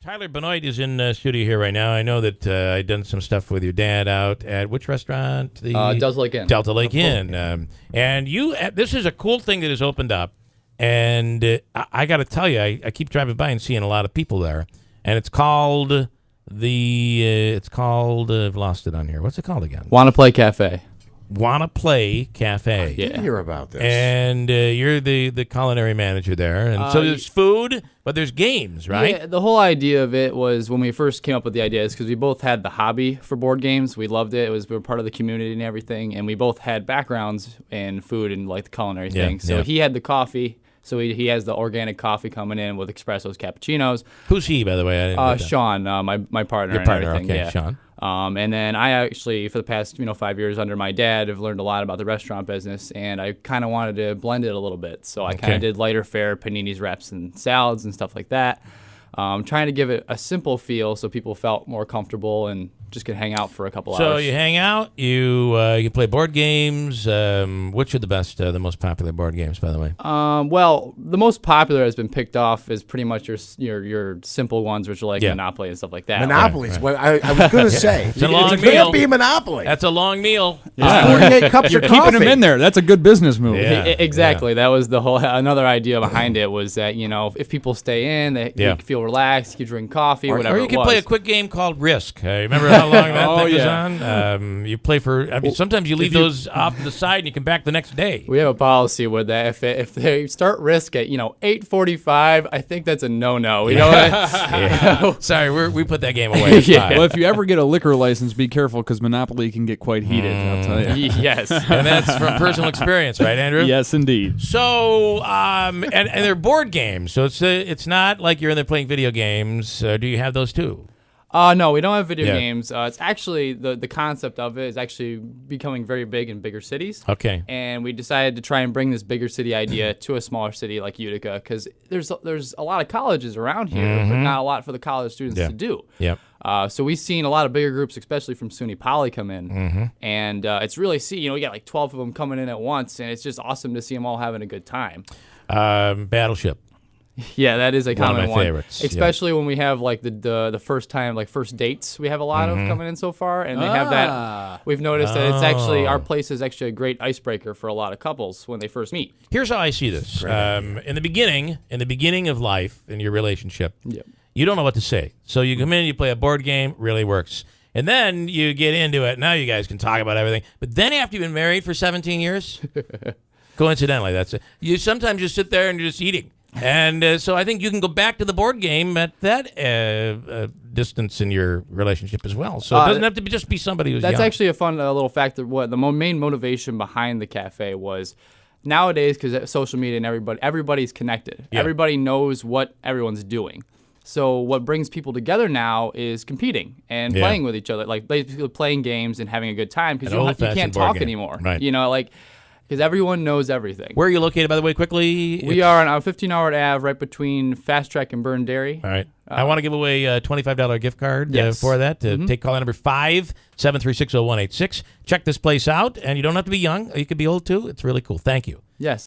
Tyler Benoit is in studio here right now. I know that I've done some stuff with your dad out at which restaurant? The Delta Lake Inn. Delta Lake Inn. And you, this is a cool thing that has opened up. And I got to tell you, I keep driving by and seeing a lot of people there. And it's called I've lost it on here. What's it called again? Wanna Play Cafe. Wanna Play Cafe. I did hear about this. And you're the culinary manager there. And so there's food, but there's games, right? Yeah, the whole idea of it was when we first came up with the idea is because we both had the hobby for board games. We loved it. We were part of the community and everything. And we both had backgrounds in food and like the culinary thing. So he had the coffee. So he has the organic coffee coming in with espressos, cappuccinos. Who's he, by the way? I didn't know that. Sean, my partner. Your partner, and everything. okay, Yeah. Sean. And then I actually, for the past 5 years under my dad, have learned a lot about the restaurant business, and I kind of wanted to blend it a little bit. So I kind of did lighter fare, paninis, wraps, and salads and stuff like that. Trying to give it a simple feel so people felt more comfortable and just could hang out for a couple hours. So you hang out, you play board games. Which are the most popular board games, by the way? Well, the most popular has been picked off is pretty much your simple ones, which are like Monopoly and stuff like that. Monopoly's what I was going to say. It's a long it meal. can't be Monopoly. That's a long meal. 48 cups You're of keeping coffee. them in there. That's a good business move. Yeah. Exactly. That was the whole another idea behind it was that if people stay in, they feel relaxed, keep drinking coffee, whatever. Or you can play a quick game called Risk. Remember how long that thing was on? You play for. Sometimes you leave those off to the side and you come back the next day. We have a policy with that. If they start Risk at 8:45, I think that's a no-no. You know what? Sorry, we put that game away. Well, if you ever get a liquor license, be careful because Monopoly can get quite heated. I'll tell you. Yes. And that's from personal experience, right, Andrew? Yes, indeed. So, and they're board games, so it's not like you're in there playing video games. Do you have those too? No, we don't have video games. It's actually the concept of it is actually becoming very big in bigger cities. Okay. And we decided to try and bring this bigger city idea to a smaller city like Utica because there's a lot of colleges around here, but not a lot for the college students to do. Yep. So we've seen a lot of bigger groups, especially from SUNY Poly, come in, and it's really we got like 12 of them coming in at once, and it's just awesome to see them all having a good time. Battleship. Yeah, that is a common one of my favorites. Especially when we have like the first time, like first dates, we have a lot of coming in so far, and they have that. We've noticed that it's actually our place is actually a great icebreaker for a lot of couples when they first meet. Here's how I see this: in the beginning of life in your relationship, you don't know what to say, so you come in, you play a board game, really works, and then you get into it. Now you guys can talk about everything, but then after you've been married for 17 years, coincidentally, that's it. You sometimes just sit there and you're just eating. And so I think you can go back to the board game at that distance in your relationship as well. So it doesn't have to just be somebody who's That's young. actually a fun little fact. What the main motivation behind the cafe was nowadays, because social media and everybody's connected. Yeah. Everybody knows what everyone's doing. So what brings people together now is competing and playing with each other, like basically playing games and having a good time because you can't talk anymore. Right. Because everyone knows everything. Where are you located, by the way, quickly? We are on 15 Howard Ave, right between Fast Track and Burn Dairy. All right. I want to give away a $25 gift card for that. Take call number 57360-186. Check this place out, and you don't have to be young. You could be old, too. It's really cool. Thank you. Yes.